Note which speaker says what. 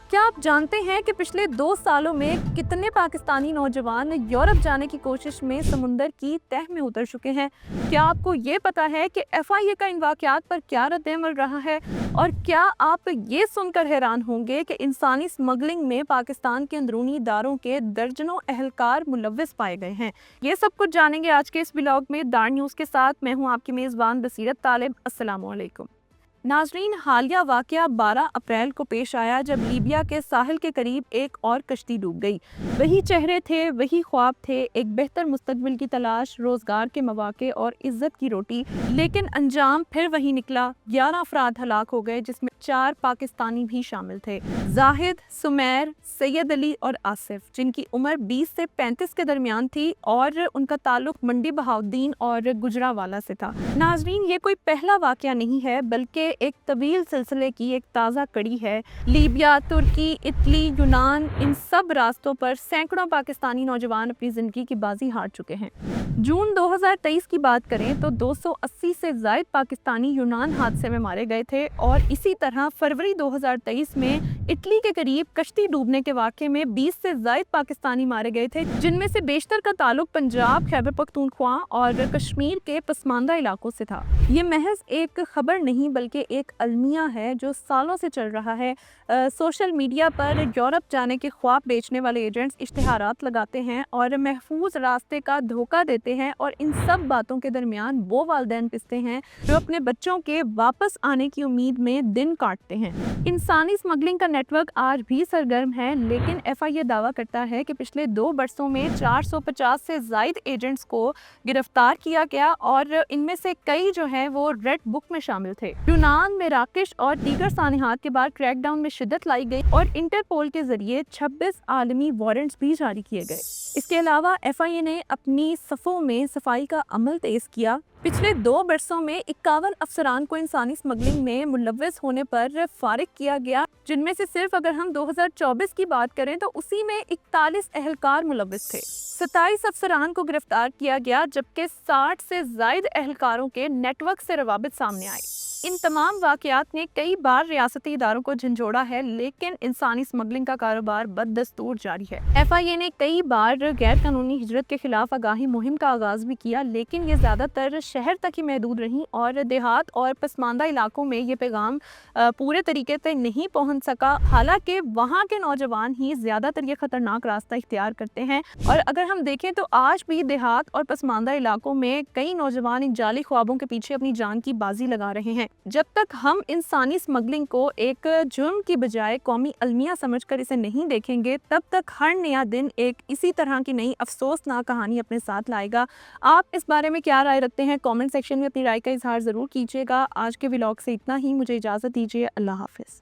Speaker 1: क्या आप जानते हैं कि पिछले 2 सालों में कितने पाकिस्तानी नौजवान यूरोप जाने की कोशिश में समुंदर की तह में उतर चुके हैं? क्या आपको ये पता है कि एफआईए का इन वाक़यात पर क्या रद्द-ए-अमल रहा है? और क्या आप ये सुनकर हैरान होंगे कि इंसानी स्मगलिंग में पाकिस्तान के अंदरूनी इदारों के दर्जनों अहलकार मुलव्वस पाए गए हैं? ये सब कुछ जानेंगे आज के इस व्लॉग में दार न्यूज़ के साथ। मैं हूँ आपकी मेज़बान बसीरत तालिब। अस्सलामु अलैकुम। नाजरीन, हालिया वाकया 12 अप्रैल को पेश आया जब लीबिया के साहिल के करीब एक और कश्ती डूब गई। वही चेहरे थे, वही ख्वाब थे, एक बेहतर मुस्तकबिल की तलाश, रोजगार के मौके और इज्जत की रोटी। लेकिन अंजाम फिर वही निकला। 11 अफराद हलाक हो गए, जिसमें 4 पाकिस्तानी भी शामिल थे। जाहिद, सुमैर, सैयद अली और आसिफ, जिनकी उम्र 20 से 35 के दरमियान थी और उनका ताल्लुक मंडी बहाउद्दीन और गुजरावाला से था। नाजरीन, ये कोई पहला वाकया नहीं है, बल्कि एक तवील सिलसिले की एक ताज़ा कड़ी है। लीबिया, तुर्की, इटली, यूनान, इन सब रास्तों पर सैकड़ों पाकिस्तानी नौजवान अपनी ज़िंदगी की बाजी हार चुके हैं। जून 2023 की बात करें तो 280 से ज़ायद पाकिस्तानी यूनान हादसे में मारे गए थे और इसी तरह फरवरी 2023 में इटली के करीब कश्ती डूबने के वाक़े में 20 से ज़ायद पाकिस्तानी मारे गए थे, जिनमें से बेशतर का ताल्लुक पंजाब, खैबर पख्तूनख्वा और कश्मीर के पसमानदा इलाकों से था। ये महज एक खबर नहीं बल्कि एक अलमिया है जो सालों से चल रहा है। सोशल मीडिया पर यूरोप जाने के ख्वाब बेचने वाले एजेंट्स इश्तिहारात लगाते हैं और महफूज रास्ते का धोखा देते हैं, और इन सब बातों के दरमियान वो वालिदैन पिसते हैं जो अपने बच्चों के वापस आने की उम्मीद में दिन काटते हैं। इंसानी स्मगलिंग का नेटवर्क आज भी सरगर्म है, लेकिन एफआईए दावा करता है कि पिछले 2 बरसों में 450 से ज़ायद एजेंट्स को गिरफ्तार किया गया और इनमें से कई जो हैं वो रेड बुक में शामिल थे। यूनान में राकेश और दीगर सानिहात के बाद क्रैकडाउन में शिद्दत लाई गई और इंटरपोल के जरिए 26 आलमी वारंट्स भी जारी किए गए। इसके अलावा एफआईए ने अपनी सफ़ों में सफाई का अमल तेज किया। पिछले 2 बरसों में 51 अफसरान को इंसानी स्मगलिंग में मुलव्वस होने पर फारिग किया गया, जिनमें से सिर्फ अगर हम 2024 की बात करें तो उसी में 41 अहलकार मुलव्वस थे। 27 अफसरान को गिरफ्तार किया गया, जबकि 60 से ज़ायद अहलकारों के नेटवर्क से रवाबित सामने आए। इन तमाम वाक़यात ने कई बार रियासती इदारों को झंझोड़ा है, लेकिन इंसानी स्मगलिंग का कारोबार बददस्तूर जारी है। एफआईए ने कई बार गैर कानूनी हिजरत के खिलाफ आगाही मुहिम का आगाज भी किया, लेकिन ये ज़्यादातर शहर तक ही महदूद रही और देहात और पसमानदा इलाकों में ये पैगाम पूरे तरीके से नहीं पहुँच सका। हालांकि वहाँ के नौजवान ही ज़्यादातर ये ख़तरनाक रास्ता इख्तियार करते हैं, और अगर हम देखें तो आज भी देहात और पसमानदा इलाकों में कई नौजवान इन जाली ख्वाबों के पीछे अपनी जान की बाजी लगा रहे हैं। जब तक हम इंसानी स्मगलिंग को एक जुर्म की बजाय कौमी अलमिया समझकर इसे नहीं देखेंगे, तब तक हर नया दिन एक इसी तरह की नई अफसोसनाक कहानी अपने साथ लाएगा। आप इस बारे में क्या राय रखते हैं? कमेंट सेक्शन में अपनी राय का इजहार ज़रूर कीजिएगा। आज के व्लॉग से इतना ही। मुझे इजाज़त दीजिए। अल्लाह हाफ़िज़।